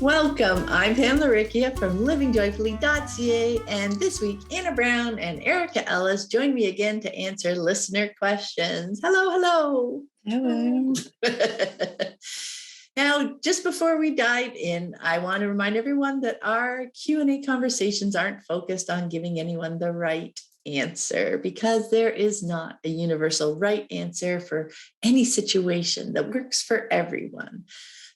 Welcome. I'm Pamela Rickia from livingjoyfully.ca, and this week Anna Brown and Erika Ellis join me again to answer listener questions. Hello. Hello. Now, just before we dive in, I want to remind everyone that our Q&A conversations aren't focused on giving anyone the right answer, because there is not a universal right answer for any situation that works for everyone.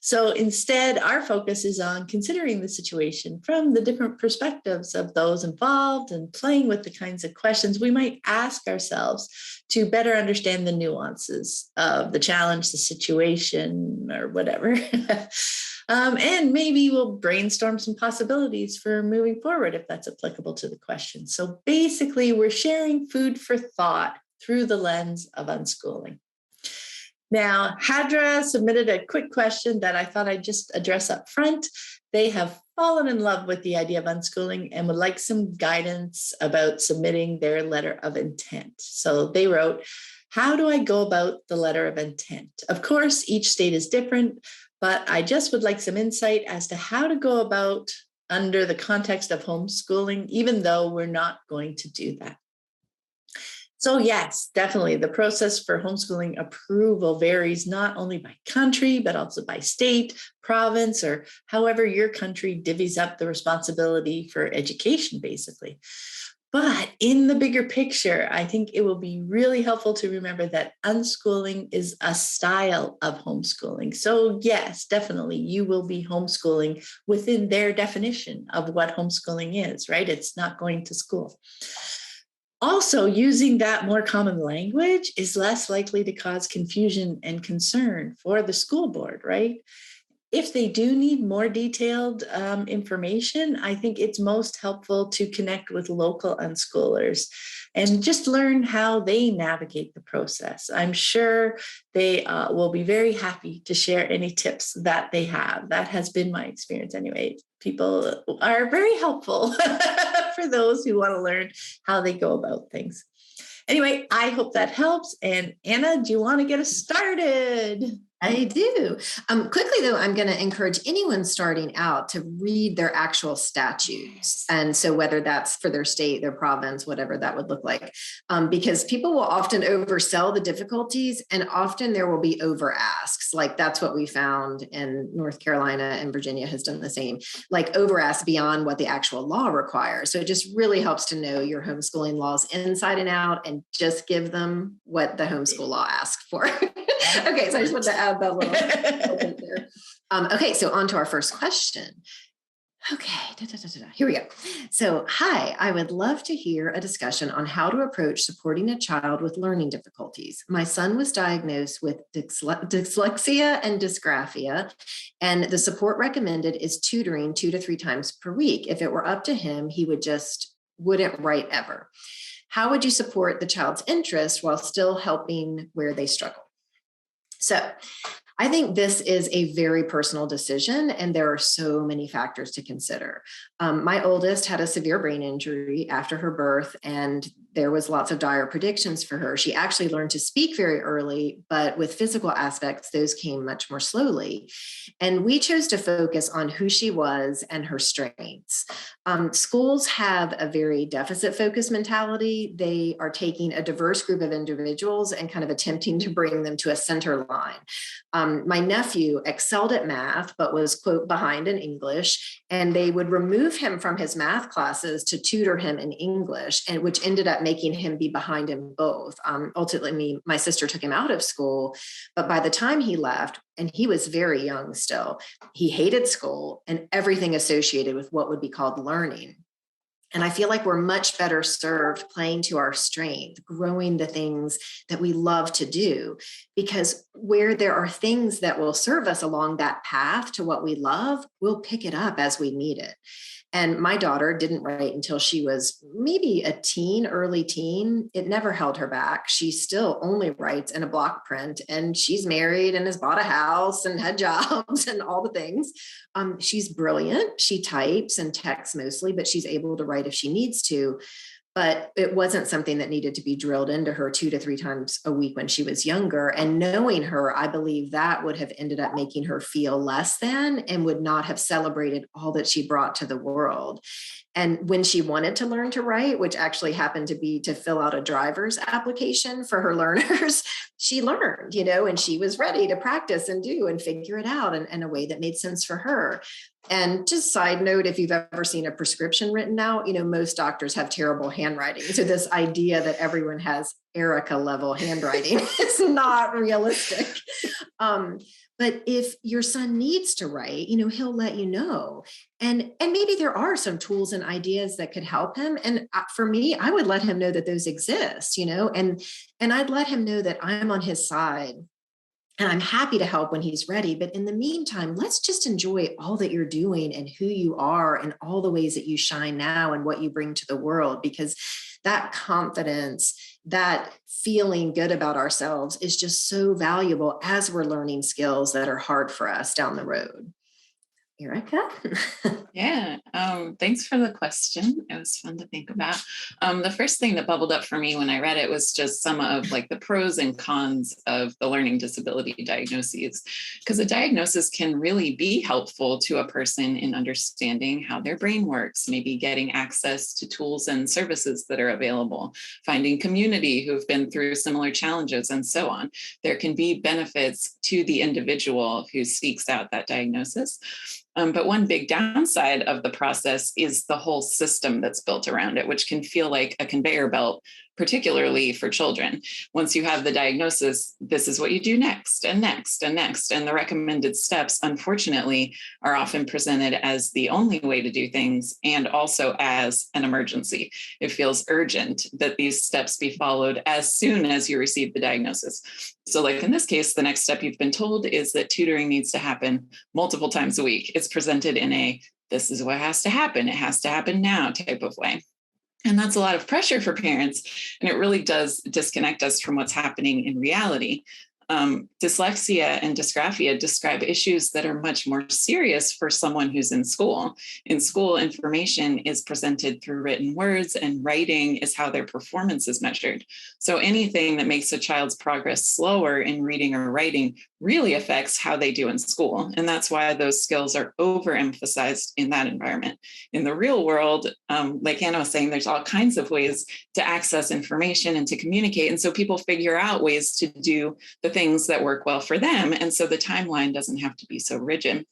So instead, our focus is on considering the situation from the different perspectives of those involved and playing with the kinds of questions we might ask ourselves to better understand the nuances of the challenge, the situation, or whatever. And maybe we'll brainstorm some possibilities for moving forward if that's applicable to the question. So basically, we're sharing food for thought through the lens of unschooling. Now, Hadra submitted a quick question that I thought I'd just address up front. They have fallen in love with the idea of unschooling and would like some guidance about submitting their letter of intent. So they wrote, how do I go about the letter of intent? Of course, each state is different, but I just would like some insight as to how to go about under the context of homeschooling, even though we're not going to do that. So yes, definitely. The process for homeschooling approval varies not only by country, but also by state, province, or however your country divvies up the responsibility for education, basically. But in the bigger picture, I think it will be really helpful to remember that unschooling is a style of homeschooling. So yes, definitely, you will be homeschooling within their definition of what homeschooling is, right? It's not going to school. Also, using that more common language is less likely to cause confusion and concern for the school board, right? If they do need more detailed information, I think it's most helpful to connect with local unschoolers and just learn how they navigate the process. I'm sure they will be very happy to share any tips that they have. That has been my experience anyway. People are very helpful for those who want to learn how they go about things. Anyway, I hope that helps. And Anna, do you want to get us started? I do. Quickly, though, I'm going to encourage anyone starting out to read their actual statutes. And so whether that's for their state, their province, whatever that would look like, because people will often oversell the difficulties, and often there will be over asks. Like that's what we found in North Carolina, and Virginia has done the same, like over ask beyond what the actual law requires. So it just really helps to know your homeschooling laws inside and out and just give them what the homeschool law asks for. Okay, so I just wanted to add that little there. Okay, so on to our first question. Okay, here we go. So, hi, I would love to hear a discussion on how to approach supporting a child with learning difficulties. My son was diagnosed with dyslexia and dysgraphia, and the support recommended is tutoring 2 to 3 times per week. If it were up to him, he wouldn't write ever. How would you support the child's interest while still helping where they struggle? So I think this is a very personal decision, and there are so many factors to consider. My oldest had a severe brain injury after her birth, and there was lots of dire predictions for her. She actually learned to speak very early, but with physical aspects, those came much more slowly. And we chose to focus on who she was and her strengths. Schools have a very deficit-focused mentality. They are taking a diverse group of individuals and kind of attempting to bring them to a center line. My nephew excelled at math, but was, quote, behind in English, and they would remove him from his math classes to tutor him in English, and which ended up making him be behind in both. Ultimately, my sister took him out of school, but by the time he left, and he was very young still, he hated school and everything associated with what would be called learning. And I feel like we're much better served playing to our strength, growing the things that we love to do, because where there are things that will serve us along that path to what we love, we'll pick it up as we need it. And my daughter didn't write until she was maybe a teen, early teen. It never held her back. She still only writes in a block print, and she's married and has bought a house and had jobs and all the things. She's brilliant. She types and texts mostly, but she's able to write if she needs to. but it wasn't something that needed to be drilled into her 2 to 3 times a week when she was younger. And knowing her, I believe that would have ended up making her feel less than and would not have celebrated all that she brought to the world. And when she wanted to learn to write, which actually happened to be to fill out a driver's application for her learners, she learned, and she was ready to practice and do and figure it out in a way that made sense for her. And just side note, if you've ever seen a prescription written out, most doctors have terrible handwriting. So this idea that everyone has Erika level handwriting is not realistic. But if your son needs to write, he'll let you know. And maybe there are some tools and ideas that could help him. And for me, I would let him know that those exist, and I'd let him know that I'm on his side. And I'm happy to help when he's ready. But in the meantime, let's just enjoy all that you're doing and who you are and all the ways that you shine now and what you bring to the world, because that confidence, that feeling good about ourselves is just so valuable as we're learning skills that are hard for us down the road. Erika? Yeah, thanks for the question. It was fun to think about. The first thing that bubbled up for me when I read it was just some of the pros and cons of the learning disability diagnoses, because a diagnosis can really be helpful to a person in understanding how their brain works, maybe getting access to tools and services that are available, finding community who've been through similar challenges, and so on. There can be benefits to the individual who seeks out that diagnosis. But one big downside of the process is the whole system that's built around it, which can feel like a conveyor belt, particularly for children. Once you have the diagnosis, this is what you do next and next and next. And the recommended steps, unfortunately, are often presented as the only way to do things and also as an emergency. It feels urgent that these steps be followed as soon as you receive the diagnosis. So in this case, the next step you've been told is that tutoring needs to happen multiple times a week. It's presented in a, this is what has to happen. It has to happen now type of way. And that's a lot of pressure for parents. And it really does disconnect us from what's happening in reality. Dyslexia and dysgraphia describe issues that are much more serious for someone who's in school. In school, information is presented through written words, and writing is how their performance is measured. So anything that makes a child's progress slower in reading or writing really affects how they do in school. And that's why those skills are overemphasized in that environment. In the real world, like Anna was saying, there's all kinds of ways to access information and to communicate. And so people figure out ways to do the things that work well for them. And so the timeline doesn't have to be so rigid.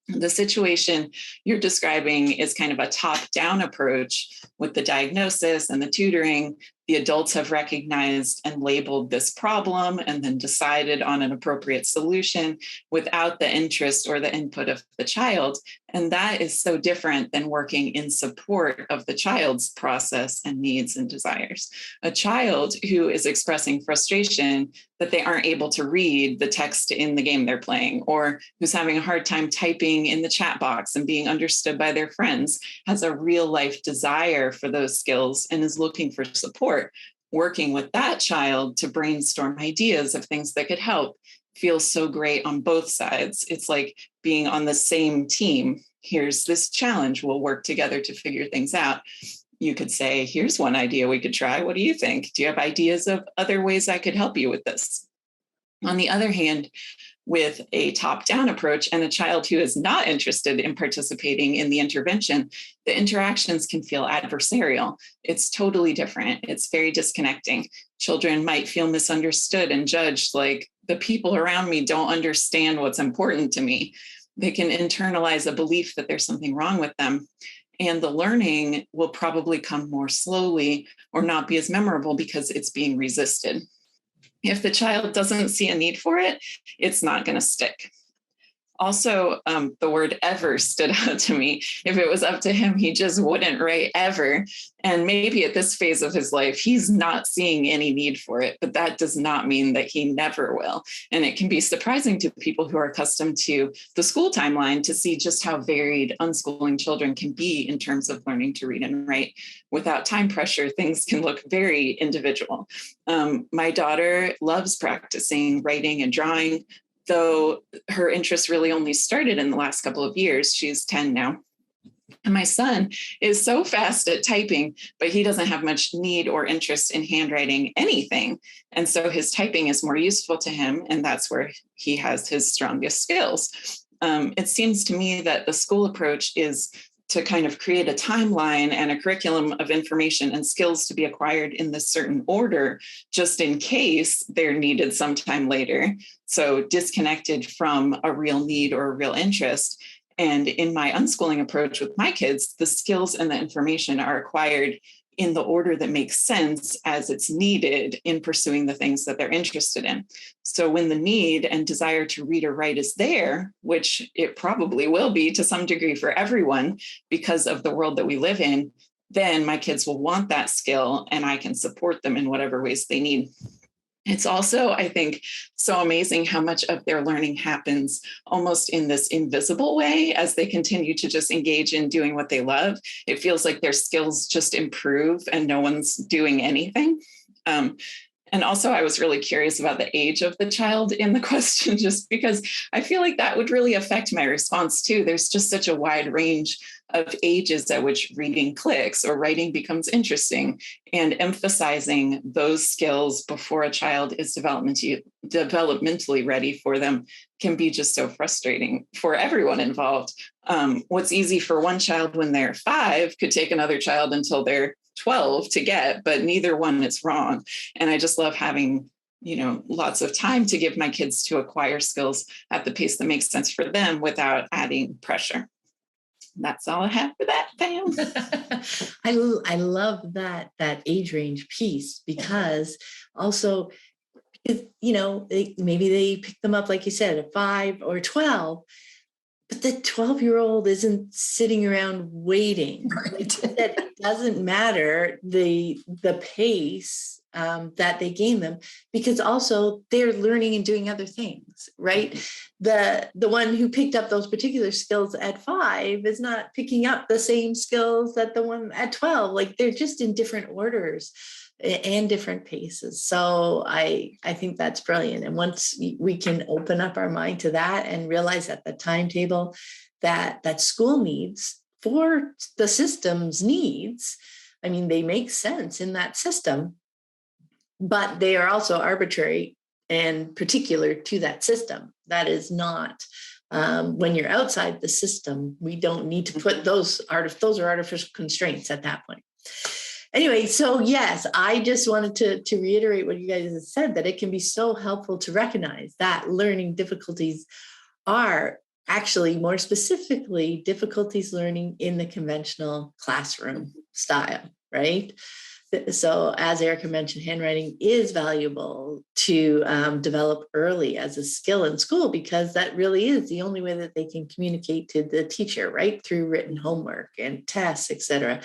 The situation you're describing is kind of a top-down approach with the diagnosis and the tutoring. The adults have recognized and labeled this problem and then decided on an appropriate solution without the interest or the input of the child. And that is so different than working in support of the child's process and needs and desires. A child who is expressing frustration that they aren't able to read the text in the game they're playing, or who's having a hard time typing in the chat box and being understood by their friends, has a real life desire for those skills and is looking for support. Working with that child to brainstorm ideas of things that could help feels so great on both sides. It's like being on the same team. Here's this challenge. We'll work together to figure things out. You could say, here's one idea we could try. What do you think? Do you have ideas of other ways I could help you with this? On the other hand, with a top-down approach and a child who is not interested in participating in the intervention, the interactions can feel adversarial. It's totally different. It's very disconnecting. Children might feel misunderstood and judged, like the people around me don't understand what's important to me. They can internalize a belief that there's something wrong with them. And the learning will probably come more slowly or not be as memorable because it's being resisted. If the child doesn't see a need for it, it's not going to stick. Also, the word ever stood out to me. If it was up to him, he just wouldn't write ever. And maybe at this phase of his life, he's not seeing any need for it, but that does not mean that he never will. And it can be surprising to people who are accustomed to the school timeline to see just how varied unschooling children can be in terms of learning to read and write. Without time pressure, things can look very individual. My daughter loves practicing writing and drawing, though her interest really only started in the last couple of years. She's 10 now. And my son is so fast at typing, but he doesn't have much need or interest in handwriting anything. And so his typing is more useful to him. And that's where he has his strongest skills. It seems to me that the school approach is to kind of create a timeline and a curriculum of information and skills to be acquired in this certain order, just in case they're needed sometime later. So disconnected from a real need or a real interest. And in my unschooling approach with my kids, the skills and the information are acquired in the order that makes sense as it's needed in pursuing the things that they're interested in. So when the need and desire to read or write is there, which it probably will be to some degree for everyone because of the world that we live in, then my kids will want that skill and I can support them in whatever ways they need. It's also, I think, so amazing how much of their learning happens almost in this invisible way as they continue to just engage in doing what they love. It feels like their skills just improve and no one's doing anything. And also, I was really curious about the age of the child in the question, just because I feel like that would really affect my response too. There's just such a wide range of ages at which reading clicks or writing becomes interesting, and emphasizing those skills before a child is developmentally ready for them can be just so frustrating for everyone involved. What's easy for one child when they're 5 could take another child until they're 12 to get, but neither one is wrong. And I just love having, lots of time to give my kids to acquire skills at the pace that makes sense for them without adding pressure. That's all I have for that, Pam. I love that age range piece, because also, maybe they pick them up, like you said, at 5 or 12, but the 12-year-old isn't sitting around waiting. Right. That it doesn't matter the pace that they gain them, because also they're learning and doing other things, right? The one who picked up those particular skills at 5 is not picking up the same skills that the one at 12. Like, they're just in different orders and different paces. So I think that's brilliant. And once we can open up our mind to that and realize that the timetable that school needs for the system's needs, I mean, they make sense in that system, but they are also arbitrary and particular to that system. That is not, when you're outside the system, we don't need to put those are artificial constraints at that point. Anyway, so yes, I just wanted to reiterate what you guys have said, that it can be so helpful to recognize that learning difficulties are actually, more specifically, difficulties learning in the conventional classroom style, right? So as Erika mentioned, handwriting is valuable to develop early as a skill in school, because that really is the only way that they can communicate to the teacher, right? Through written homework and tests, etc.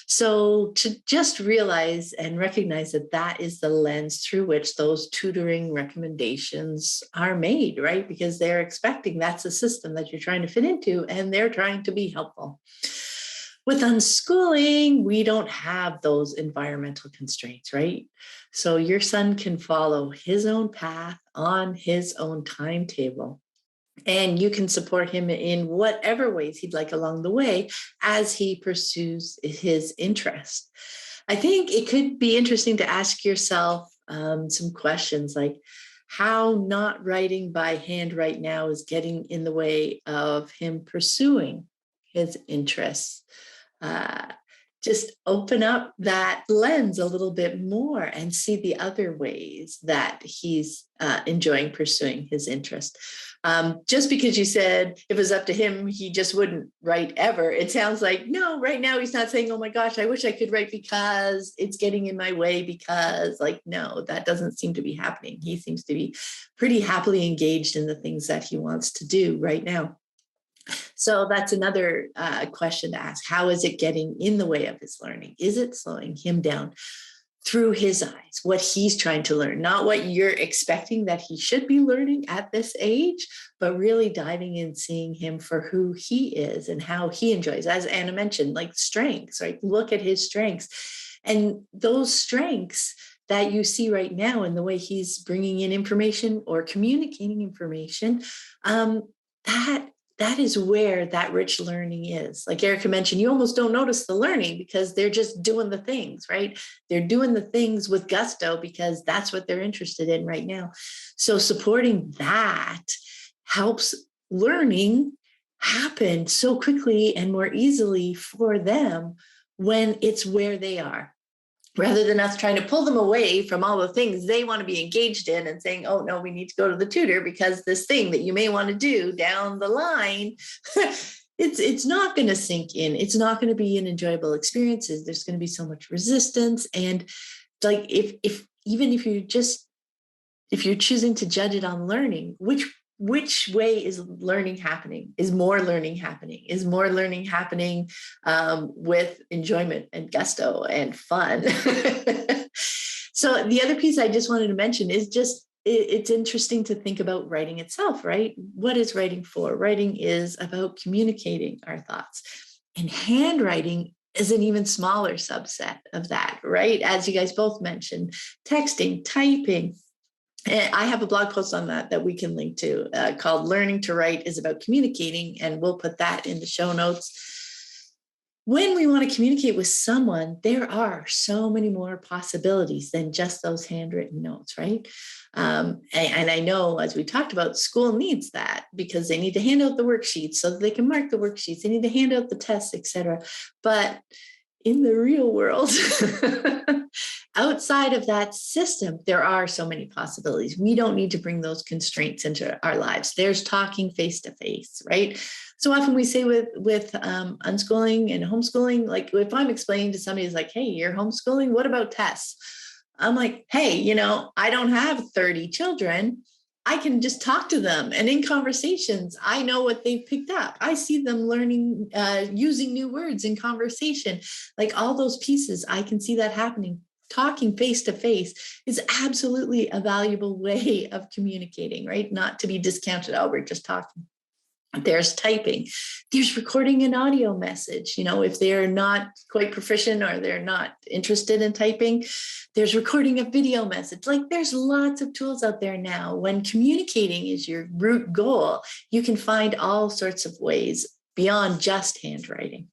So to just realize and recognize that that is the lens through which those tutoring recommendations are made, right? Because they're expecting that's a system that you're trying to fit into, and they're trying to be helpful. With unschooling, we don't have those environmental constraints, right? So your son can follow his own path on his own timetable, and you can support him in whatever ways he'd like along the way as he pursues his interest. I think it could be interesting to ask yourself some questions like, how not writing by hand right now is getting in the way of him pursuing his interests. Just open up that lens a little bit more and see the other ways that he's enjoying pursuing his interest. Just because you said if it was up to him, he just wouldn't write ever. It sounds like, no, right now he's not saying, oh my gosh, I wish I could write because it's getting in my way, because no, that doesn't seem to be happening. He seems to be pretty happily engaged in the things that he wants to do right now. So that's another question to ask. How is it getting in the way of his learning? Is it slowing him down through his eyes, what he's trying to learn, not what you're expecting that he should be learning at this age, but really diving in, seeing him for who he is and how he enjoys, as Anna mentioned, like strengths, right? Look at his strengths, and those strengths that you see right now in the way he's bringing in information or communicating information, that that is where that rich learning is. Like Erika mentioned, you almost don't notice the learning because they're just doing the things, right? They're doing the things with gusto because that's what they're interested in right now. So supporting that helps learning happen so quickly and more easily for them when it's where they are, rather than us trying to pull them away from all the things they want to be engaged in and saying, oh, no, we need to go to the tutor because this thing that you may want to do down the line, it's not going to sink in. It's not going to be an enjoyable experience. There's going to be so much resistance. And like, if you're choosing to judge it on learning, which way is learning happening? Is more learning happening? Is more learning happening with enjoyment and gusto and fun? So the other piece I just wanted to mention is just, it's interesting to think about writing itself, right? What is writing for? Writing is about communicating our thoughts, and handwriting is an even smaller subset of that, right? As you guys both mentioned, texting, typing. And I have a blog post on that we can link to called Learning to Write is About Communicating, and we'll put that in the show notes. When we want to communicate with someone, there are so many more possibilities than just those handwritten notes, right? And I know, as we talked about, school needs that because they need to hand out the worksheets so that they can mark the worksheets. They need to hand out the tests, etc. But in the real world, outside of that system, there are so many possibilities. We don't need to bring those constraints into our lives. There's talking face to face, right? So often we say with unschooling and homeschooling, like if I'm explaining to somebody, it's like, hey, you're homeschooling, what about tests? I'm like, hey, I don't have 30 children. I can just talk to them. And in conversations, I know what they've picked up. I see them learning, using new words in conversation, like all those pieces. I can see that happening. Talking face to face is absolutely a valuable way of communicating, right? Not to be discounted. Oh, we're just talking. There's typing, there's recording an audio message. If they're not quite proficient or they're not interested in typing, there's recording a video message. Like there's lots of tools out there now. When communicating is your root goal, you can find all sorts of ways beyond just handwriting.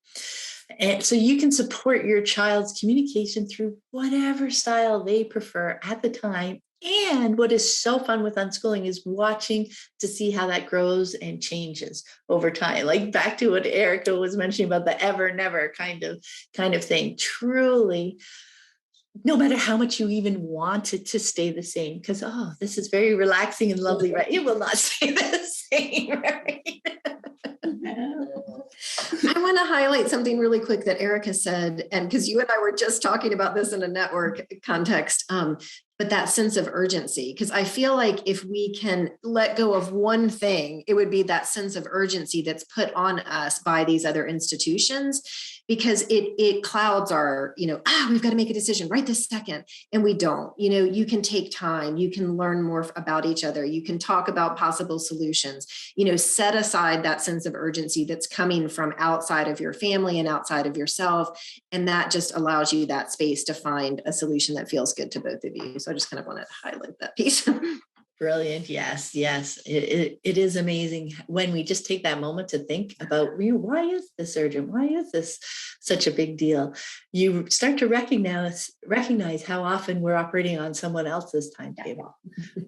And so you can support your child's communication through whatever style they prefer at the time. And what is so fun with unschooling is watching to see how that grows and changes over time. Like back to what Erika was mentioning about the ever, never kind of thing. Truly, no matter how much you even want it to stay the same, because, this is very relaxing and lovely, right? It will not stay the same, right? I want to highlight something really quick that Erika said, and because you and I were just talking about this in a network context, but that sense of urgency, because I feel like if we can let go of one thing, it would be that sense of urgency that's put on us by these other institutions, because it clouds our, we've got to make a decision right this second. And we don't. You can take time, you can learn more about each other, you can talk about possible solutions, set aside that sense of urgency that's coming from outside of your family and outside of yourself. And that just allows you that space to find a solution that feels good to both of you. So I just kind of wanted to highlight that piece. Brilliant. Yes. It is amazing when we just take that moment to think about, why is this urgent? Why is this such a big deal? You start to recognize how often we're operating on someone else's timetable,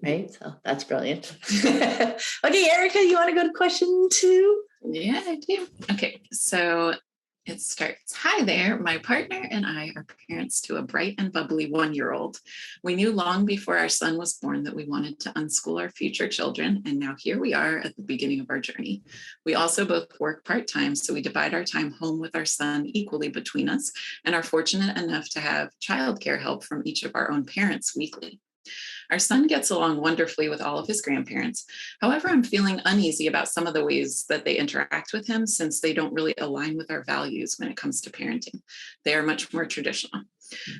right? So that's brilliant. Okay, Erika, you want to go to question 2? Yeah, I do. Okay, so it starts, hi there, my partner and I are parents to a bright and bubbly 1-year-old. We knew long before our son was born that we wanted to unschool our future children, and now here we are at the beginning of our journey. We also both work part-time, so we divide our time home with our son equally between us and are fortunate enough to have childcare help from each of our own parents weekly. Our son gets along wonderfully with all of his grandparents. However, I'm feeling uneasy about some of the ways that they interact with him since they don't really align with our values when it comes to parenting. They are much more traditional.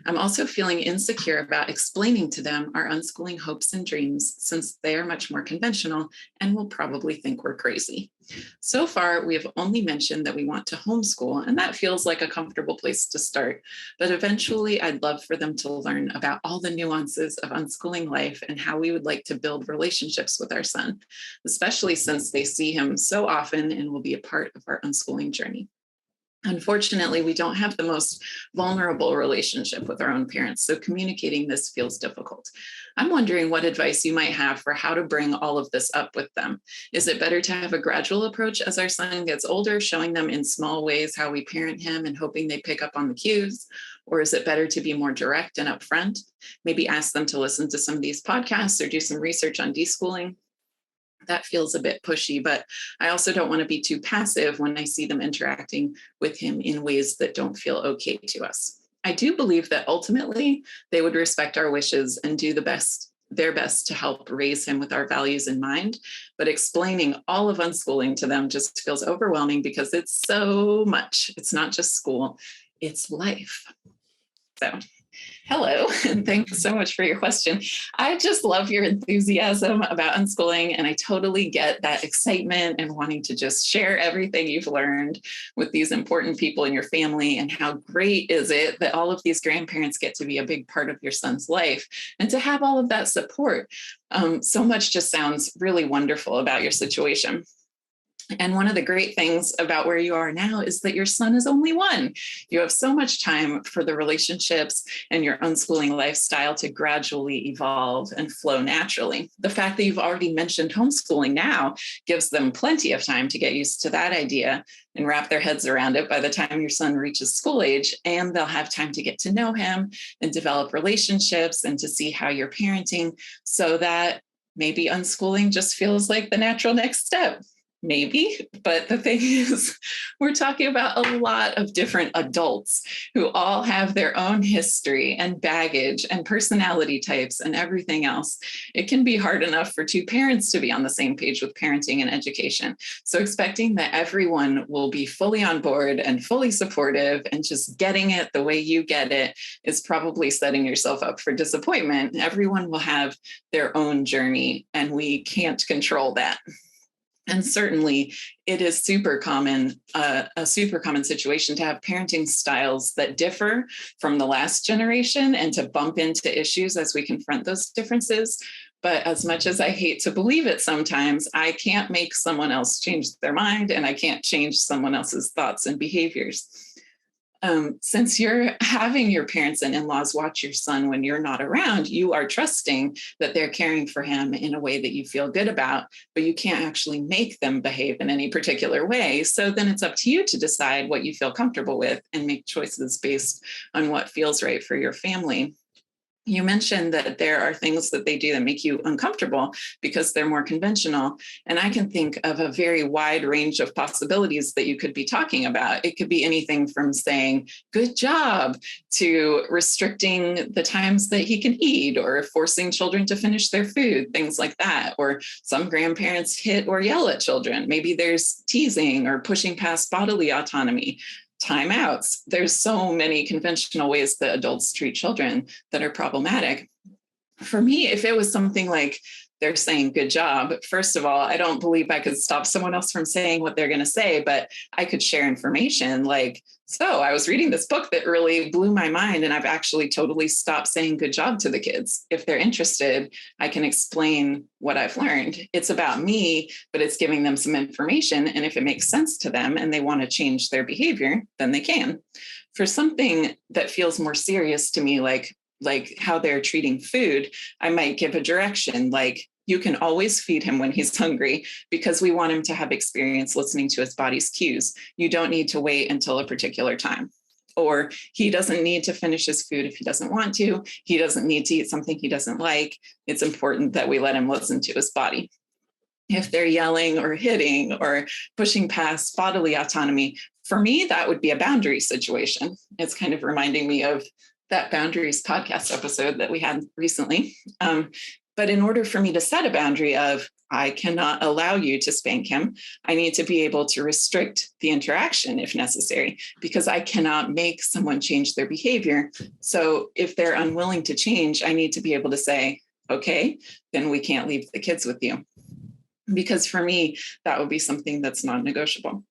I'm also feeling insecure about explaining to them our unschooling hopes and dreams, since they are much more conventional and will probably think we're crazy. So far, we have only mentioned that we want to homeschool, and that feels like a comfortable place to start. But eventually, I'd love for them to learn about all the nuances of unschooling life and how we would like to build relationships with our son, especially since they see him so often and will be a part of our unschooling journey. Unfortunately, we don't have the most vulnerable relationship with our own parents, so communicating this feels difficult. I'm wondering what advice you might have for how to bring all of this up with them. Is it better to have a gradual approach as our son gets older, showing them in small ways how we parent him and hoping they pick up on the cues? Or is it better to be more direct and upfront? Maybe ask them to listen to some of these podcasts or do some research on deschooling. That feels a bit pushy, but I also don't want to be too passive when I see them interacting with him in ways that don't feel okay to us. I do believe that ultimately they would respect our wishes and do their best to help raise him with our values in mind. But explaining all of unschooling to them just feels overwhelming because it's so much. It's not just school, it's life. So hello, and thanks so much for your question. I just love your enthusiasm about unschooling, and I totally get that excitement and wanting to just share everything you've learned with these important people in your family, and how great is it that all of these grandparents get to be a big part of your son's life and to have all of that support. So much just sounds really wonderful about your situation. And one of the great things about where you are now is that your son is only one. You have so much time for the relationships and your unschooling lifestyle to gradually evolve and flow naturally. The fact that you've already mentioned homeschooling now gives them plenty of time to get used to that idea and wrap their heads around it by the time your son reaches school age, and they'll have time to get to know him and develop relationships and to see how you're parenting, so that maybe unschooling just feels like the natural next step. Maybe, but the thing is, we're talking about a lot of different adults who all have their own history and baggage and personality types and everything else. It can be hard enough for two parents to be on the same page with parenting and education. So expecting that everyone will be fully on board and fully supportive and just getting it the way you get it is probably setting yourself up for disappointment. Everyone will have their own journey, and we can't control that. And certainly it is a super common situation to have parenting styles that differ from the last generation and to bump into issues as we confront those differences. But as much as I hate to believe it sometimes, I can't make someone else change their mind, and I can't change someone else's thoughts and behaviors. Since you're having your parents and in-laws watch your son when you're not around, you are trusting that they're caring for him in a way that you feel good about, but you can't actually make them behave in any particular way. So then it's up to you to decide what you feel comfortable with and make choices based on what feels right for your family. You mentioned that there are things that they do that make you uncomfortable because they're more conventional. And I can think of a very wide range of possibilities that you could be talking about. It could be anything from saying, good job, to restricting the times that he can eat, or forcing children to finish their food, things like that. Or some grandparents hit or yell at children. Maybe there's teasing or pushing past bodily autonomy. Timeouts. There's so many conventional ways that adults treat children that are problematic. For me, if it was something like they're saying good job, first of all, I don't believe I could stop someone else from saying what they're going to say, but I could share information like, so I was reading this book that really blew my mind, and I've actually totally stopped saying good job to the kids. If they're interested, I can explain what I've learned. It's about me, but it's giving them some information. And if it makes sense to them and they want to change their behavior, then they can. For something that feels more serious to me, like how they're treating food, I might give a direction like, you can always feed him when he's hungry, because we want him to have experience listening to his body's cues. You don't need to wait until a particular time. Or he doesn't need to finish his food if he doesn't want to. He doesn't need to eat something he doesn't like. It's important that we let him listen to his body. If they're yelling or hitting or pushing past bodily autonomy, for me, that would be a boundary situation. It's kind of reminding me of that Boundaries podcast episode that we had recently. But in order for me to set a boundary of, I cannot allow you to spank him, I need to be able to restrict the interaction if necessary, because I cannot make someone change their behavior. So if they're unwilling to change, I need to be able to say, okay, then we can't leave the kids with you. Because for me, that would be something that's non-negotiable.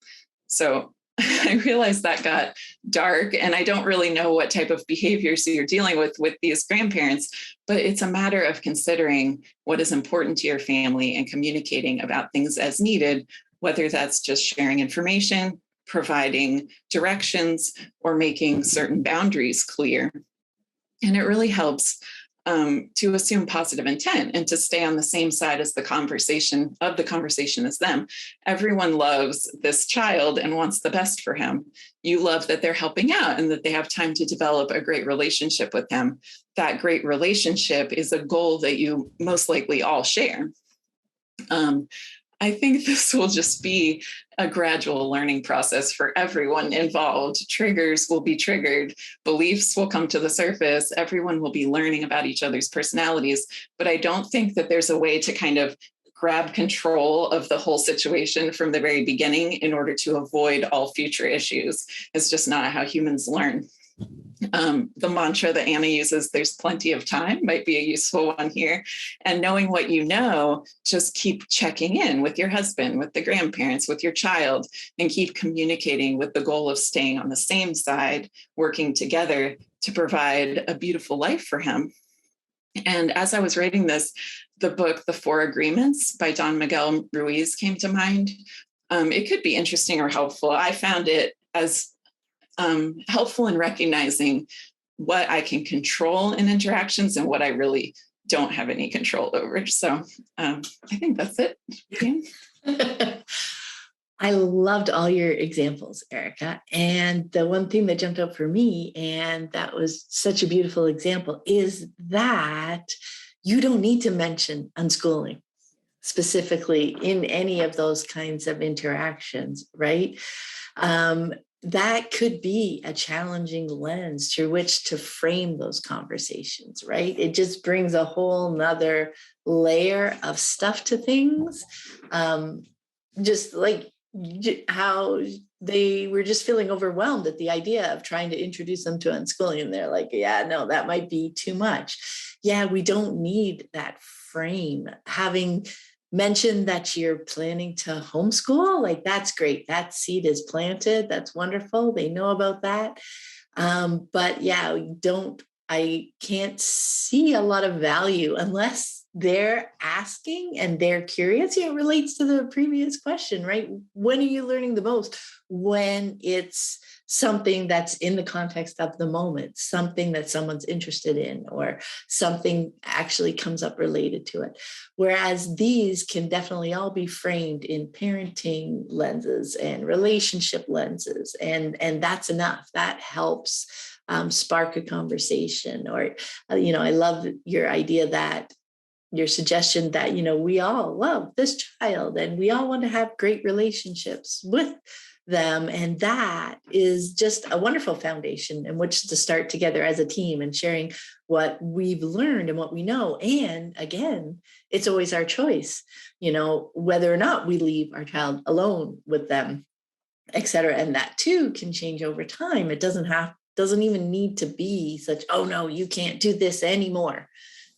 So I realized that got dark, and I don't really know what type of behaviors you're dealing with these grandparents, but it's a matter of considering what is important to your family and communicating about things as needed, whether that's just sharing information, providing directions, or making certain boundaries clear. And it really helps to assume positive intent and to stay on the same side as the conversation as them. Everyone loves this child and wants the best for him. You love that they're helping out and that they have time to develop a great relationship with him. That great relationship is a goal that you most likely all share. I think this will just be a gradual learning process for everyone involved. Triggers will be triggered. Beliefs will come to the surface. Everyone will be learning about each other's personalities. But I don't think that there's a way to kind of grab control of the whole situation from the very beginning in order to avoid all future issues. It's just not how humans learn. The mantra that Anna uses, there's plenty of time, might be a useful one here. And knowing what you know, just keep checking in with your husband, with the grandparents, with your child, and keep communicating with the goal of staying on the same side, working together to provide a beautiful life for him. And as I was writing this, the book, The Four Agreements by Don Miguel Ruiz came to mind. It could be interesting or helpful. I found it as helpful in recognizing what I can control in interactions and what I really don't have any control over. So I think that's it. Yeah. I loved all your examples, Erika. And the one thing that jumped up for me, and that was such a beautiful example, is that you don't need to mention unschooling specifically in any of those kinds of interactions, right? That could be a challenging lens through which to frame those conversations, right? It just brings a whole nother layer of stuff to things. Just like how they were just feeling overwhelmed at the idea of trying to introduce them to unschooling. And they're like, yeah, no, that might be too much. Yeah, we don't need that frame. Having mentioned that you're planning to homeschool, like that's great. That seed is planted. That's wonderful. They know about that. But yeah, I can't see a lot of value unless they're asking and they're curious. It relates to the previous question, right? When are you learning the most? When it's something that's in the context of the moment, something that someone's interested in, or something actually comes up related to it. Whereas these can definitely all be framed in parenting lenses and relationship lenses. And that's enough. That helps spark a conversation. Or, I love your idea that your suggestion that, we all love this child and we all want to have great relationships with them. And that is just a wonderful foundation in which to start together as a team and sharing what we've learned and what we know. And again, it's always our choice, whether or not we leave our child alone with them, et cetera. And that too can change over time. It doesn't even need to be such, oh no, you can't do this anymore.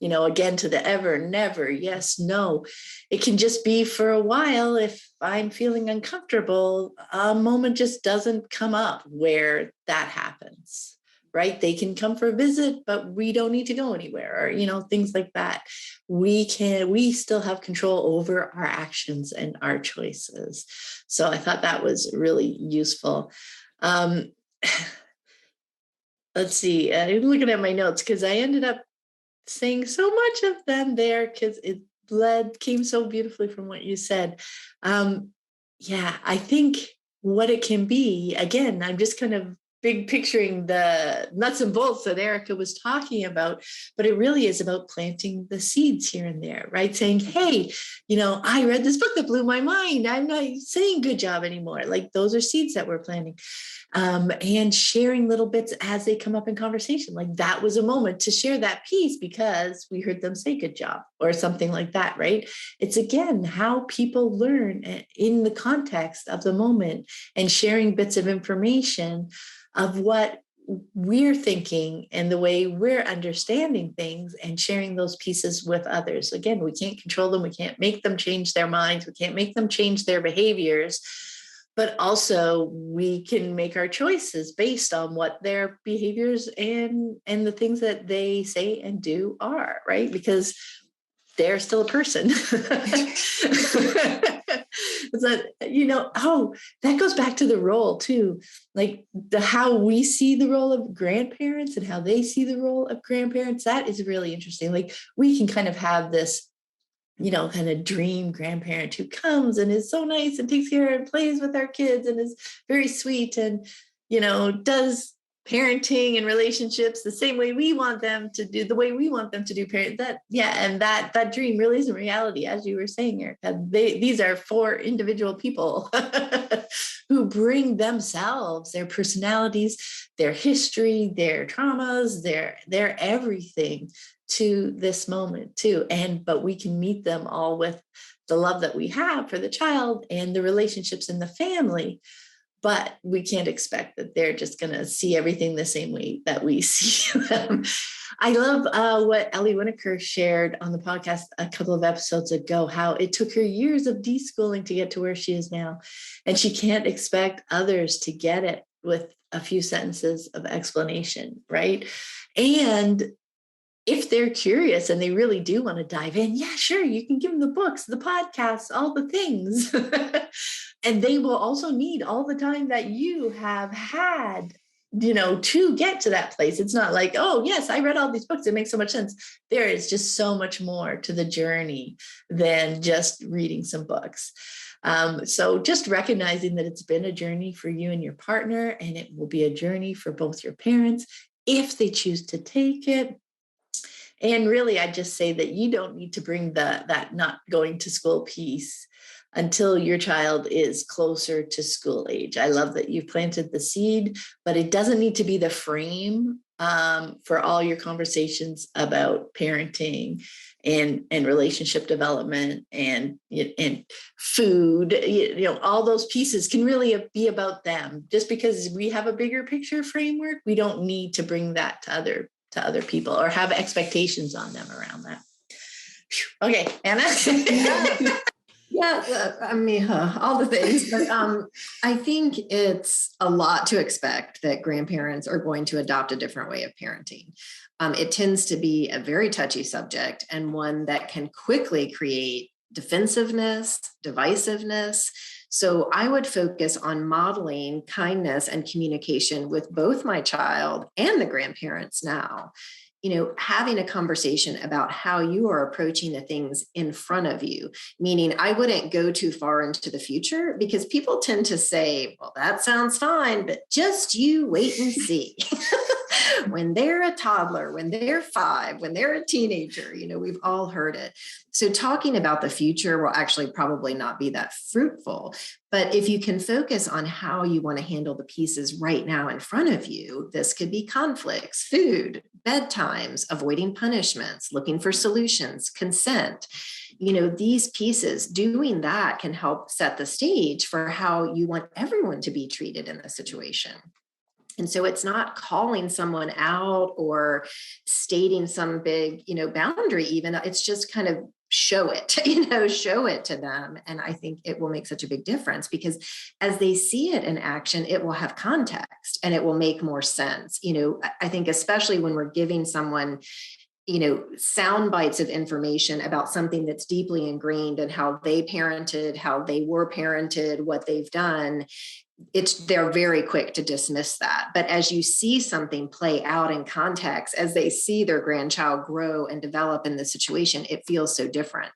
Again, to the ever, never, yes, no. It can just be for a while. If I'm feeling uncomfortable, a moment just doesn't come up where that happens, right? They can come for a visit, but we don't need to go anywhere, or, things like that. We still have control over our actions and our choices. So I thought that was really useful. Let's see, I'm looking at my notes because I ended up saying so much of them there because it came so beautifully from what you said. I think what it can be, again, I'm just kind of big picturing the nuts and bolts that Erika was talking about, but it really is about planting the seeds here and there, right? Saying, hey, I read this book that blew my mind. I'm not saying good job anymore. Like those are seeds that we're planting. And sharing little bits as they come up in conversation. Like that was a moment to share that piece because we heard them say good job or something like that, right? It's again, how people learn in the context of the moment and sharing bits of information of what we're thinking and the way we're understanding things and sharing those pieces with others. Again, we can't control them. We can't make them change their minds. We can't make them change their behaviors. But also we can make our choices based on what their behaviors and the things that they say and do are, right? Because they're still a person. It's that, that goes back to the role too, like how we see the role of grandparents and how they see the role of grandparents. That is really interesting. Like we can kind of have this kind of dream grandparent who comes and is so nice and takes care and plays with our kids and is very sweet and, does parenting and relationships the same way we want them to do, the way we want them to do parent that. Yeah. And that dream really isn't reality, as you were saying, Erika. These are 4 individual people who bring themselves, their personalities, their history, their traumas, their everything to this moment too. But we can meet them all with the love that we have for the child and the relationships in the family. But we can't expect that they're just going to see everything the same way that we see them. I love what Ellie Winokur shared on the podcast a couple of episodes ago, how it took her years of deschooling to get to where she is now. And she can't expect others to get it with a few sentences of explanation, right? And if they're curious and they really do want to dive in, yeah, sure, you can give them the books, the podcasts, all the things. And they will also need all the time that you have had, to get to that place. It's not like, oh, yes, I read all these books. It makes so much sense. There is just so much more to the journey than just reading some books. So just recognizing that it's been a journey for you and your partner, and it will be a journey for both your parents if they choose to take it. And really, I just say that you don't need to bring that not going to school piece until your child is closer to school age. I love that you've planted the seed, but it doesn't need to be the frame for all your conversations about parenting and relationship development and food. All those pieces can really be about them. Just because we have a bigger picture framework, we don't need to bring that to other people or have expectations on them around that. Okay, Anna. Yeah, I mean, all the things, but I think it's a lot to expect that grandparents are going to adopt a different way of parenting. It tends to be a very touchy subject and one that can quickly create defensiveness, divisiveness. So I would focus on modeling kindness and communication with both my child and the grandparents now. Having a conversation about how you are approaching the things in front of you, meaning I wouldn't go too far into the future because people tend to say, well, that sounds fine, but just you wait and see. When they're a toddler, when they're 5, when they're a teenager, we've all heard it. So talking about the future will actually probably not be that fruitful. But if you can focus on how you want to handle the pieces right now in front of you, this could be conflicts, food, bedtimes, avoiding punishments, looking for solutions, consent. These pieces, doing that can help set the stage for how you want everyone to be treated in the situation. And so it's not calling someone out or stating some big, boundary even. It's just kind of show it to them. And I think it will make such a big difference because as they see it in action, it will have context and it will make more sense. I think especially when we're giving someone sound bites of information about something that's deeply ingrained in how they parented, how they were parented, what they've done. they're very quick to dismiss that. But as you see something play out in context, as they see their grandchild grow and develop in the situation, it feels so different.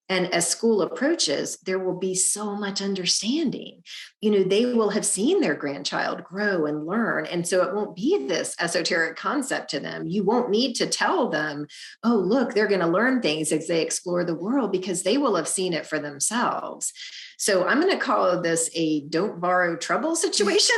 And as school approaches, there will be so much understanding. They will have seen their grandchild grow and learn. And so it won't be this esoteric concept to them. You won't need to tell them, oh, look, they're going to learn things as they explore the world, because they will have seen it for themselves. So I'm going to call this a don't borrow trouble situation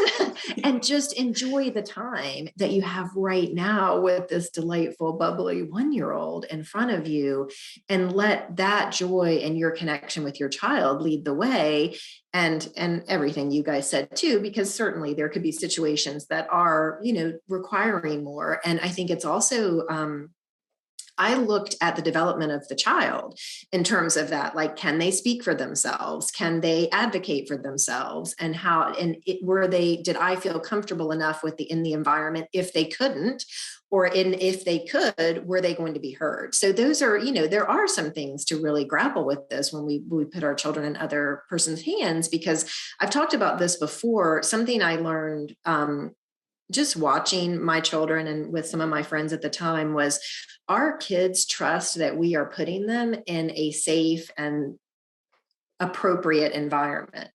and just enjoy the time that you have right now with this delightful, bubbly 1-year-old in front of you, and let that joy and your connection with your child lead the way. And everything you guys said too, because certainly there could be situations that are, requiring more. And I think it's also, I looked at the development of the child in terms of that, like, can they speak for themselves? Can they advocate for themselves? And how, did I feel comfortable enough in the environment if they couldn't, or if they could, were they going to be heard? So those are, there are some things to really grapple with this when we put our children in other person's hands, because I've talked about this before. Something I learned, just watching my children and with some of my friends at the time, was our kids trust that we are putting them in a safe and appropriate environment.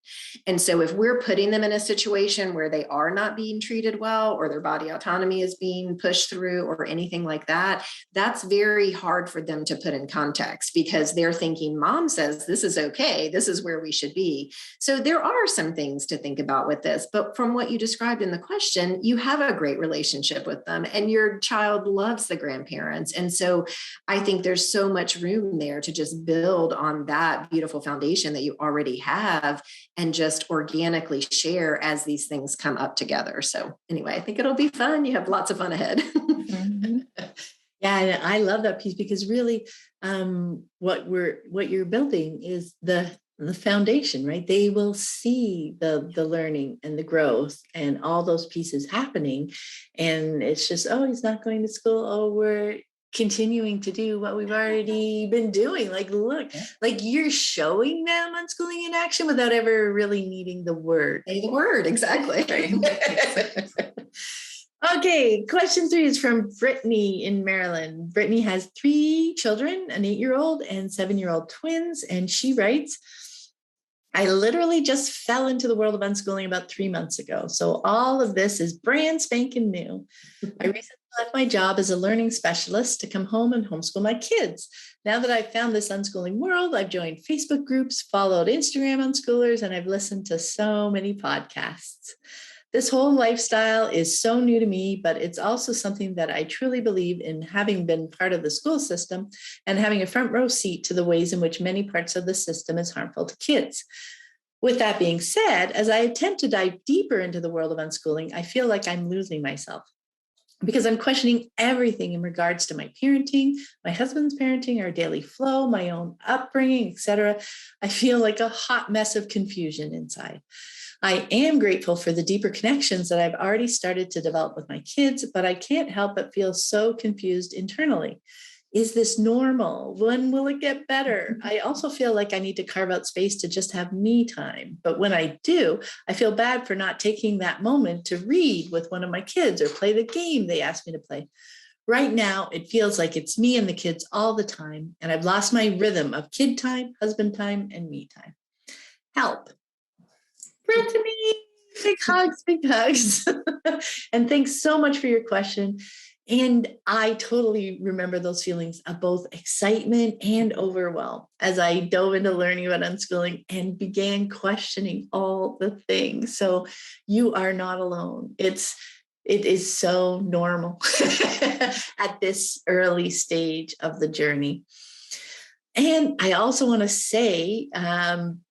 And so if we're putting them in a situation where they are not being treated well, or their body autonomy is being pushed through, or anything like that, that's very hard for them to put in context, because they're thinking, mom says this is okay, this is where we should be. So there are some things to think about with this. But from what you described in the question, you have a great relationship with them, and your child loves the grandparents. And so I think there's so much room there to just build on that beautiful foundation that you already have, and just organically share as these things come up together. So anyway, I think it'll be fun. You have lots of fun ahead. Mm-hmm. Yeah, and I love that piece, because really what you're building is the foundation, right? They will see the learning and the growth and all those pieces happening. And it's just, oh, he's not going to school. Oh, we're continuing to do what we've already been doing. Like, look, like you're showing them unschooling in action without ever really needing the word. Say the word, exactly. Okay, question 3 is from Brittany in Maryland. Brittany has 3 children, an 8-year-old and 7-year-old twins, and she writes, I literally just fell into the world of unschooling about 3 months ago. So all of this is brand spanking new. I recently left my job as a learning specialist to come home and homeschool my kids. Now that I've found this unschooling world, I've joined Facebook groups, followed Instagram unschoolers, and I've listened to so many podcasts. This whole lifestyle is so new to me, but it's also something that I truly believe in, having been part of the school system and having a front row seat to the ways in which many parts of the system is harmful to kids. With that being said, as I attempt to dive deeper into the world of unschooling, I feel like I'm losing myself, because I'm questioning everything in regards to my parenting, my husband's parenting, our daily flow, my own upbringing, etc. I feel like a hot mess of confusion inside. I am grateful for the deeper connections that I've already started to develop with my kids, but I can't help but feel so confused internally. Is this normal? When will it get better? I also feel like I need to carve out space to just have me time. But when I do, I feel bad for not taking that moment to read with one of my kids or play the game they asked me to play. Right now, it feels like it's me and the kids all the time, and I've lost my rhythm of kid time, husband time, and me time. Help. Brittany, big hugs, big hugs. And thanks so much for your question. And I totally remember those feelings of both excitement and overwhelm as I dove into learning about unschooling and began questioning all the things. So you are not alone. It is so normal at this early stage of the journey. And I also want to say,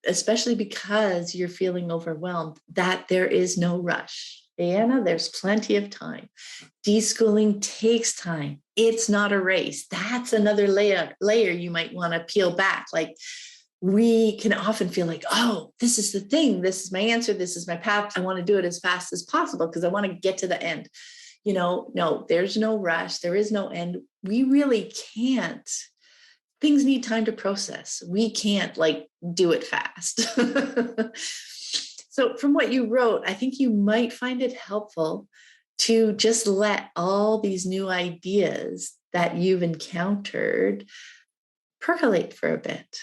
especially because you're feeling overwhelmed, that there is no rush. Anna, there's plenty of time. Deschooling takes time. It's not a race. That's another layer you might want to peel back. Like, we can often feel like, oh, this is the thing. This is my answer. This is my path. I want to do it as fast as possible because I want to get to the end. No, there's no rush. There is no end. We really can't. Things need time to process. We can't do it fast. So from what you wrote, I think you might find it helpful to just let all these new ideas that you've encountered percolate for a bit,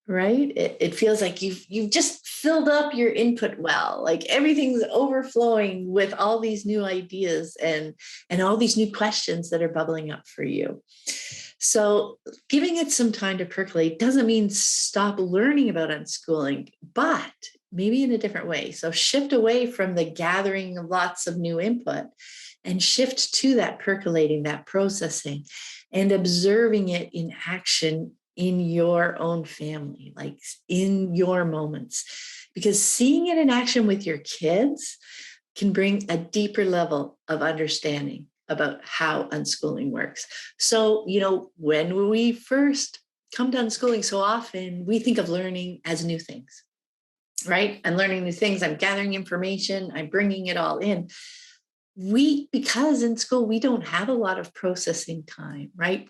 right? It feels like you've just filled up your input well, like everything's overflowing with all these new ideas and all these new questions that are bubbling up for you. So giving it some time to percolate doesn't mean stop learning about unschooling, but maybe in a different way. So shift away from the gathering of lots of new input and shift to that percolating, that processing, and observing it in action in your own family, like in your moments. Because seeing it in action with your kids can bring a deeper level of understanding about how unschooling works. So, when we first come to unschooling, so often we think of learning as new things, right? I'm learning new things. I'm gathering information. I'm bringing it all in. Because in school, we don't have a lot of processing time, right?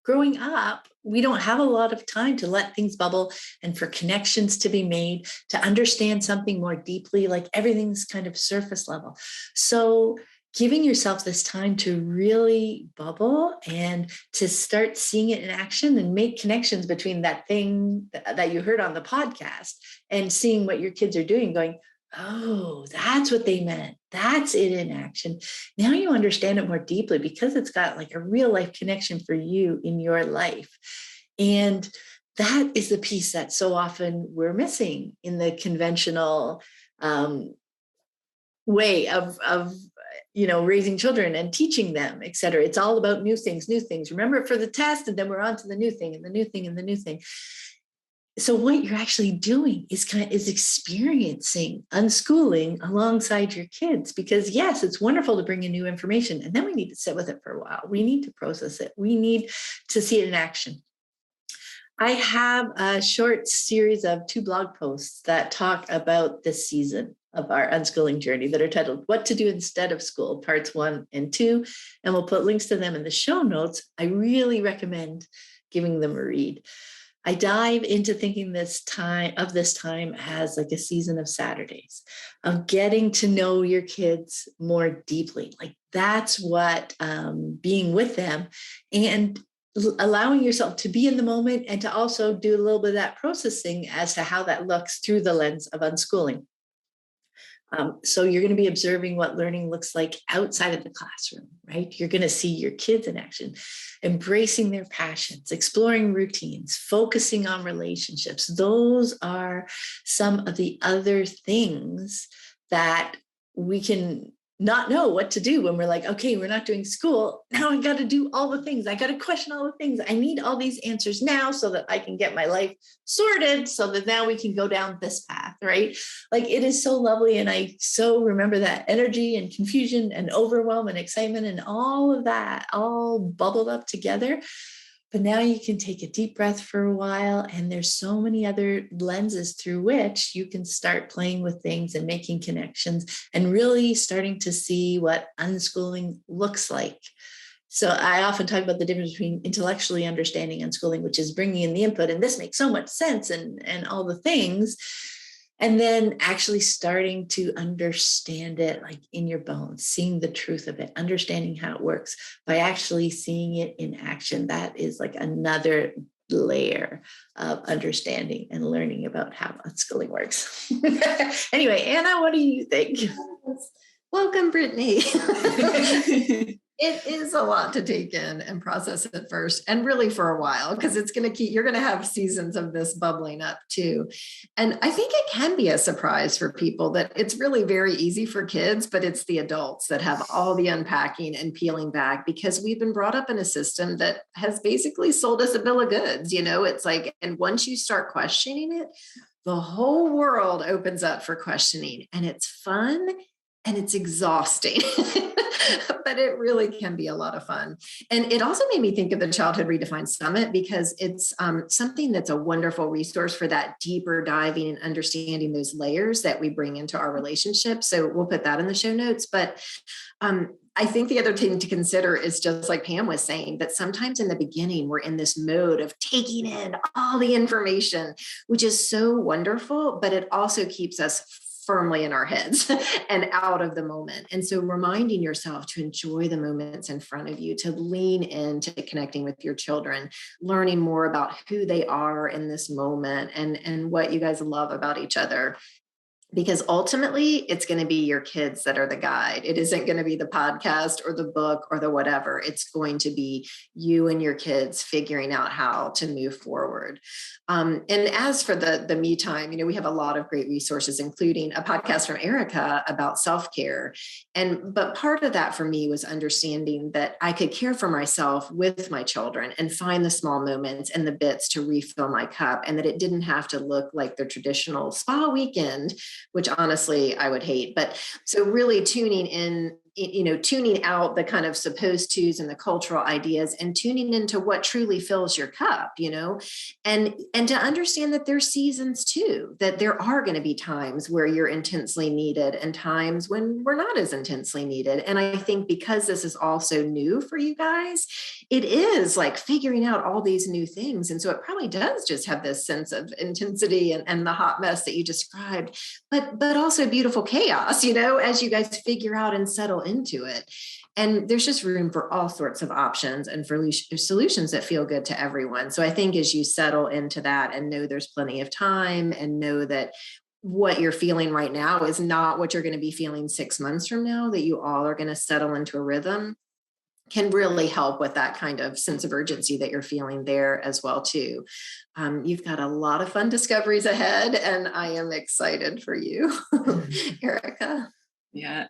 Growing up, we don't have a lot of time to let things bubble and for connections to be made, to understand something more deeply, like everything's kind of surface level. So giving yourself this time to really bubble and to start seeing it in action and make connections between that thing that you heard on the podcast and seeing what your kids are doing, going, oh, that's what they meant. That's it in action. Now you understand it more deeply because it's got like a real life connection for you in your life. And that is the piece that so often we're missing in the conventional way of raising children and teaching them, et cetera. It's all about new things. Remember it for the test, and then we're on to the new thing and the new thing and the new thing. So what you're actually doing is experiencing unschooling alongside your kids, because yes, it's wonderful to bring in new information, and then we need to sit with it for a while. We need to process it. We need to see it in action. I have a short series of 2 blog posts that talk about this season of our unschooling journey that are titled What to Do Instead of School, Parts 1 and 2, and we'll put links to them in the show notes. I really recommend giving them a read. I dive into thinking this time as like a season of Saturdays, of getting to know your kids more deeply. Like that's what being with them and allowing yourself to be in the moment and to also do a little bit of that processing as to how that looks through the lens of unschooling. So you're going to be observing what learning looks like outside of the classroom, right? You're going to see your kids in action, embracing their passions, exploring routines, focusing on relationships. Those are some of the other things that we can not know what to do when we're like, okay, we're not doing school. Now I got to do all the things. I got to question all the things. I need all these answers now so that I can get my life sorted so that now we can go down this path, right? Like it is so lovely. And I so remember that energy and confusion and overwhelm and excitement and all of that all bubbled up together. But now you can take a deep breath for a while, and there's so many other lenses through which you can start playing with things and making connections and really starting to see what unschooling looks like. So I often talk about the difference between intellectually understanding unschooling, which is bringing in the input, and this makes so much sense and all the things, and then actually starting to understand it like in your bones, seeing the truth of it, understanding how it works by actually seeing it in action. That is like another layer of understanding and learning about how unschooling works. Anyway, Anna, what do you think? Welcome, Brittany. It is a lot to take in and process at first, and really for a while, because you're going to have seasons of this bubbling up too. And I think it can be a surprise for people that it's really very easy for kids, but it's the adults that have all the unpacking and peeling back, because we've been brought up in a system that has basically sold us a bill of goods. It's like, and once you start questioning it, the whole world opens up for questioning, and it's fun and it's exhausting. But it really can be a lot of fun. And it also made me think of the Childhood Redefined Summit, because it's something that's a wonderful resource for that deeper diving and understanding those layers that we bring into our relationship. So we'll put that in the show notes. But I I think the other thing to consider is just like Pam was saying, that sometimes in the beginning, we're in this mode of taking in all the information, which is so wonderful, but it also keeps us firmly in our heads and out of the moment. And so reminding yourself to enjoy the moments in front of you, to lean into connecting with your children, learning more about who they are in this moment and what you guys love about each other. Because ultimately, it's going to be your kids that are the guide. It isn't going to be the podcast or the book or the whatever. It's going to be you and your kids figuring out how to move forward. And as for the me time, we have a lot of great resources, including a podcast from Erika about self-care. But part of that for me was understanding that I could care for myself with my children and find the small moments and the bits to refill my cup, and that it didn't have to look like the traditional spa weekend, which honestly I would hate. But so really tuning in, tuning out the kind of supposed tos and the cultural ideas and tuning into what truly fills your cup, and to understand that there's seasons too, that there are going to be times where you're intensely needed and times when we're not as intensely needed. And I think because this is also new for you guys, it is like figuring out all these new things. And so it probably does just have this sense of intensity and the hot mess that you described, but also beautiful chaos, as you guys figure out and settle into it. And there's just room for all sorts of options and for solutions that feel good to everyone. So I think as you settle into that and know there's plenty of time and know that what you're feeling right now is not what you're going to be feeling 6 months from now, that you all are going to settle into a rhythm, can really help with that kind of sense of urgency that you're feeling there as well too. You've got a lot of fun discoveries ahead, and I am excited for you, Erika. Yeah,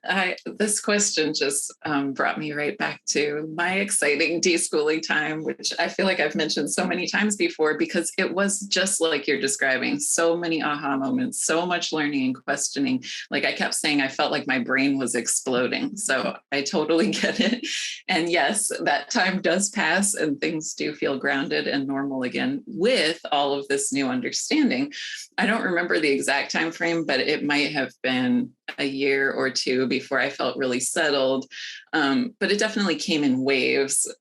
this question just brought me right back to my exciting deschooling time, which I feel like I've mentioned so many times before, because it was just like you're describing, so many aha moments, so much learning and questioning. Like I kept saying, I felt like my brain was exploding. So I totally get it. And yes, that time does pass and things do feel grounded and normal again with all of this new understanding. I don't remember the exact time frame, but it might have been a year or two before I felt really settled. But it definitely came in waves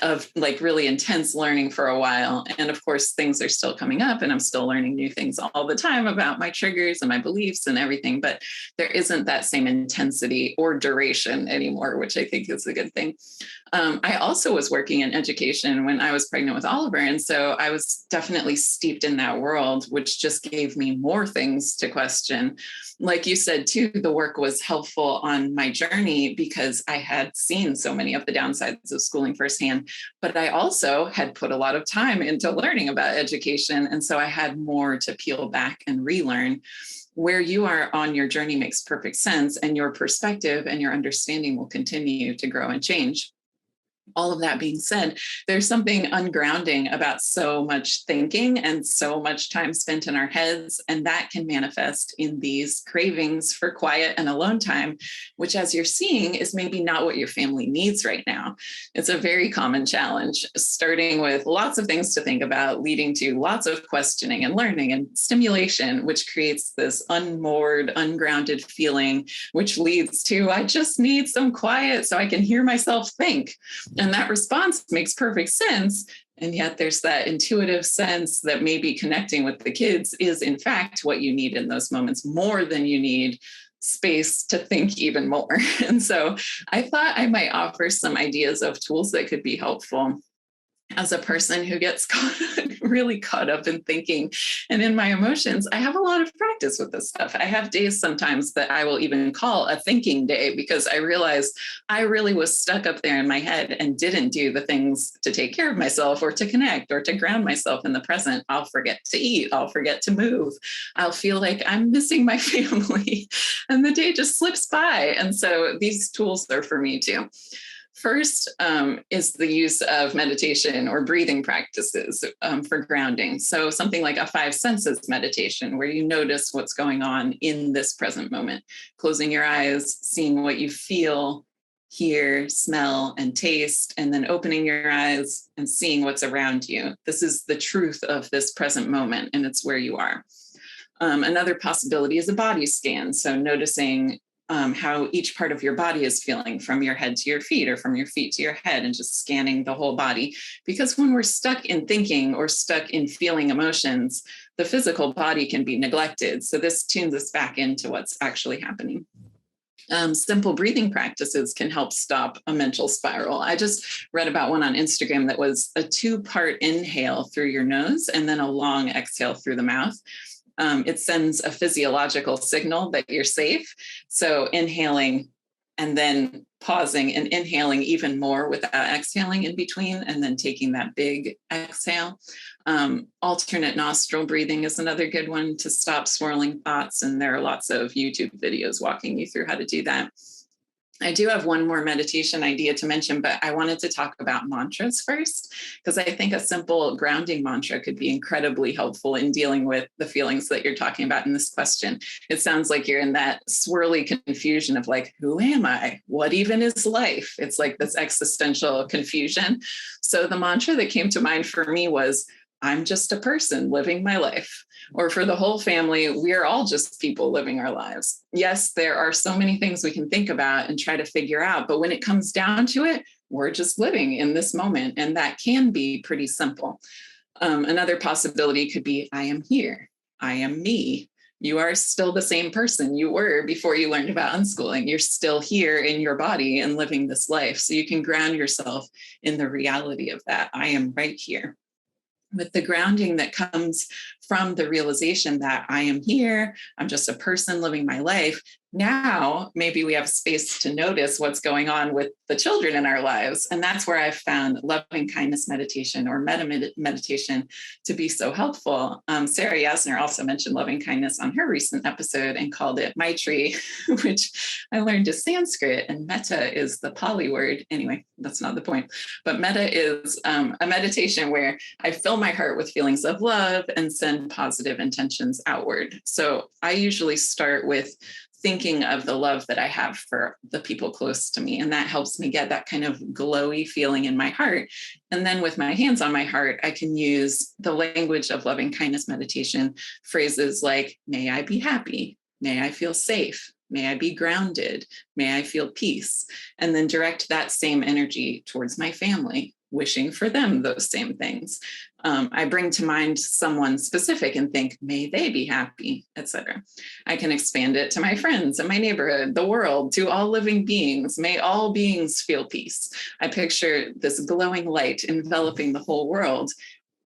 of like really intense learning for a while. And of course, things are still coming up and I'm still learning new things all the time about my triggers and my beliefs and everything, but there isn't that same intensity or duration anymore, which I think is a good thing. I also was working in education when I was pregnant with Oliver. And so I was definitely steeped in that world, which just gave me more things to question. Like you said, too, the work was helpful on my journey because I had seen so many of the downsides of schooling firsthand, but I also had put a lot of time into learning about education. And so I had more to peel back and relearn. Where you are on your journey makes perfect sense, and your perspective and your understanding will continue to grow and change. All of that being said, there's something ungrounding about so much thinking and so much time spent in our heads, and that can manifest in these cravings for quiet and alone time, which, as you're seeing, is maybe not what your family needs right now. It's a very common challenge, starting with lots of things to think about, leading to lots of questioning and learning and stimulation, which creates this unmoored, ungrounded feeling, which leads to, I just need some quiet so I can hear myself think. And that response makes perfect sense. And yet there's that intuitive sense that maybe connecting with the kids is in fact what you need in those moments, more than you need space to think even more. And so I thought I might offer some ideas of tools that could be helpful. As a person who gets really caught up in thinking and in my emotions, I have a lot of practice with this stuff. I have days sometimes that I will even call a thinking day because I realized I really was stuck up there in my head and didn't do the things to take care of myself or to connect or to ground myself in the present. I'll forget to eat. I'll forget to move. I'll feel like I'm missing my family and the day just slips by. And so these tools are for me too. First is the use of meditation or breathing practices for grounding. So something like a 5 senses meditation, where you notice what's going on in this present moment, closing your eyes, seeing what you feel, hear, smell, and taste, and then opening your eyes and seeing what's around you. This is the truth of this present moment, and it's where you are. Another possibility is a body scan. So noticing how each part of your body is feeling, from your head to your feet or from your feet to your head, and just scanning the whole body. Because when we're stuck in thinking or stuck in feeling emotions, the physical body can be neglected. So this tunes us back into what's actually happening. Simple breathing practices can help stop a mental spiral. I just read about one on Instagram that was a 2-part inhale through your nose and then a long exhale through the mouth. It sends a physiological signal that you're safe. So inhaling and then pausing and inhaling even more without exhaling in between, and then taking that big exhale. Alternate nostril breathing is another good one to stop swirling thoughts. And there are lots of YouTube videos walking you through how to do that. I do have one more meditation idea to mention, but I wanted to talk about mantras first, because I think a simple grounding mantra could be incredibly helpful in dealing with the feelings that you're talking about in this question. It sounds like you're in that swirly confusion of like, who am I? What even is life? It's like this existential confusion. So the mantra that came to mind for me was, I'm just a person living my life. Or for the whole family, we're all just people living our lives. Yes, there are so many things we can think about and try to figure out, but when it comes down to it, we're just living in this moment. And that can be pretty simple. Another possibility could be, I am here. I am me. You are still the same person you were before you learned about unschooling. You're still here in your body and living this life. So you can ground yourself in the reality of that. I am right here. With the grounding that comes from the realization that I am here, I'm just a person living my life. Now, maybe we have space to notice what's going on with the children in our lives. And that's where I've found loving kindness meditation or metta meditation to be so helpful. Sarah Yasner also mentioned loving kindness on her recent episode and called it Maitri, which I learned is Sanskrit, and metta is the Pali word. Anyway, that's not the point. But metta is a meditation where I fill my heart with feelings of love and send positive intentions outward. So I usually start with thinking of the love that I have for the people close to me. And that helps me get that kind of glowy feeling in my heart. And then with my hands on my heart, I can use the language of loving kindness meditation, phrases like, may I be happy, may I feel safe, may I be grounded, may I feel peace, and then direct that same energy towards my family, wishing for them those same things. I bring to mind someone specific and think, may they be happy, etc. I can expand it to my friends and my neighborhood, the world, to all living beings. May all beings feel peace. I picture this glowing light enveloping the whole world,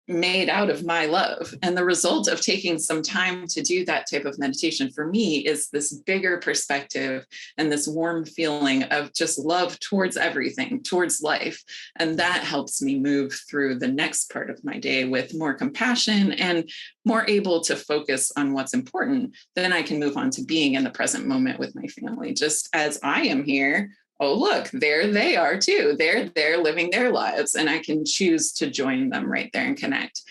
made out of my love. And the result of taking some time to do that type of meditation for me is this bigger perspective and this warm feeling of just love towards everything, towards life. And that helps me move through the next part of my day with more compassion and more able to focus on what's important. Then I can move on to being in the present moment with my family, just as I am here. Oh, look, there they are too. They're living their lives, and I can choose to join them right there and connect.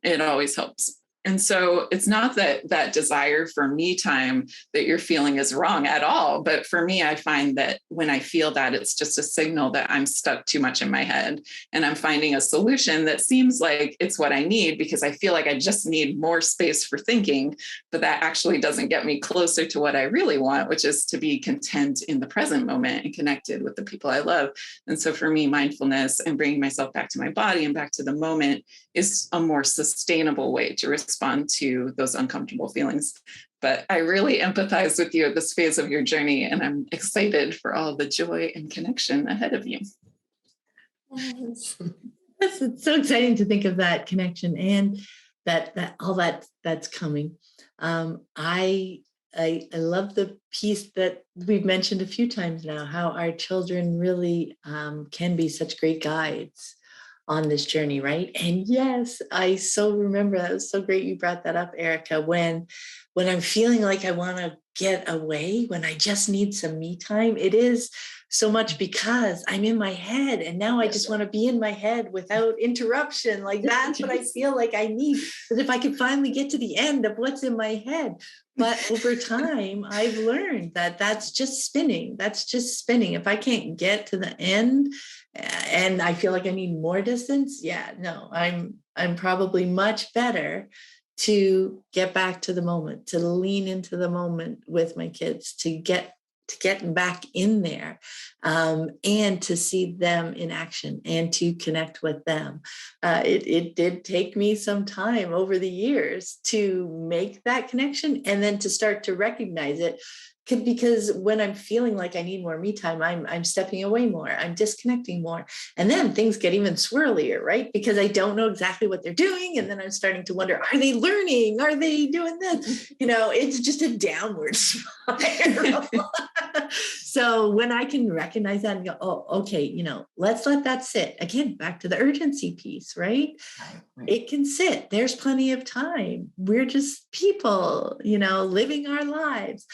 It always helps. And so it's not that desire for me time that you're feeling is wrong at all. But for me, I find that when I feel that, it's just a signal that I'm stuck too much in my head. And I'm finding a solution that seems like it's what I need, because I feel like I just need more space for thinking. But that actually doesn't get me closer to what I really want, which is to be content in the present moment and connected with the people I love. And so for me, mindfulness and bringing myself back to my body and back to the moment is a more sustainable way to respond to those uncomfortable feelings. But I really empathize with you at this phase of your journey, and I'm excited for all the joy and connection ahead of you. Yes. It's so exciting to think of that connection and that all that's coming. I love the piece that we've mentioned a few times now, how our children really can be such great guides on this journey, right? And yes, I so remember that. It was so great you brought that up, Erika, when I'm feeling like I want to get away, when I just need some me time. It is so much because I'm in my head, and now I just want to be in my head without interruption. Like that's what I feel like I need. Because if I could finally get to the end of what's in my head. But over time, I've learned that that's just spinning. That's just spinning. If I can't get to the end and I feel like I need more distance, I'm probably much better to get back to the moment, to lean into the moment with my kids, to get to get back in there, and to see them in action and to connect with them. It did take me some time over the years to make that connection and then to start to recognize it. Because when I'm feeling like I need more me time, I'm stepping away more, I'm disconnecting more. And then things get even swirlier, right? Because I don't know exactly what they're doing. And then I'm starting to wonder, are they learning? Are they doing this? It's just a downward spiral. So when I can recognize that and go, oh, okay, let's let that sit. Again, back to the urgency piece, right? Right. It can sit. There's plenty of time. We're just people, living our lives.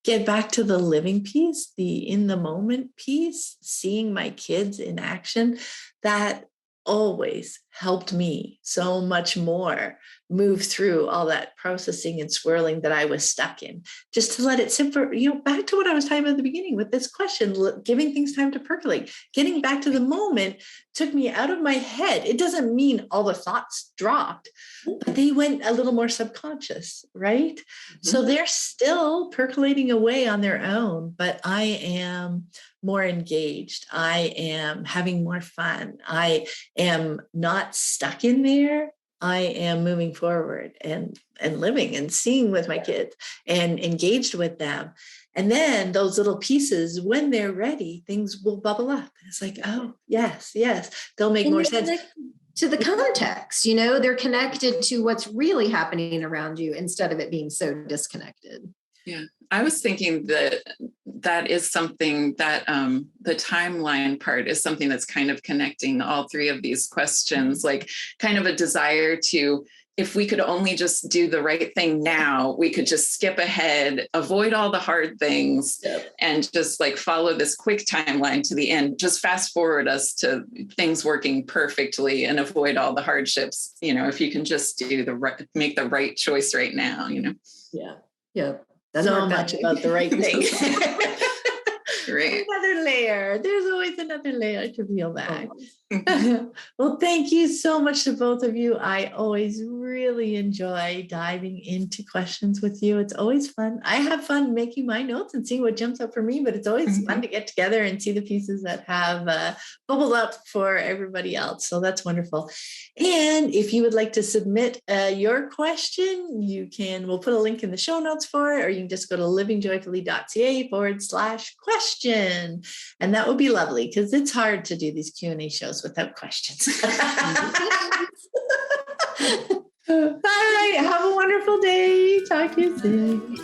Get back to the living piece, the in the moment piece, seeing my kids in action. That always helped me so much more move through all that processing and swirling that I was stuck in, just to let it sit for, back to what I was talking about at the beginning with this question, giving things time to percolate, getting back to the moment took me out of my head. It doesn't mean all the thoughts dropped, but they went a little more subconscious, right? Mm-hmm. So they're still percolating away on their own, but I am more engaged. I am having more fun. I am not stuck in there. I am moving forward and living and seeing with my kids and engaged with them. And then those little pieces, when they're ready, things will bubble up. It's like, oh, yes, they'll make more sense. To the context, they're connected to what's really happening around you instead of it being so disconnected. Yeah, I was thinking that is something that the timeline part is something that's kind of connecting all three of these questions, like kind of a desire to, if we could only just do the right thing now, we could just skip ahead, avoid all the hard things, and just like follow this quick timeline to the end, just fast forward us to things working perfectly and avoid all the hardships. If you can just make the right choice right now, Yeah. So much about the right thing. Right. Another layer. There's always another layer to peel back. Well, thank you so much to both of you. I always really enjoy diving into questions with you. It's always fun. I have fun making my notes and seeing what jumps up for me, but it's always fun to get together and see the pieces that have bubbled up for everybody else. So that's wonderful. And if you would like to submit your question, we'll put a link in the show notes for it, or you can just go to livingjoyfully.ca/question. And that would be lovely, because it's hard to do these Q&A shows without questions. All right. Have a wonderful day. Talk to you soon.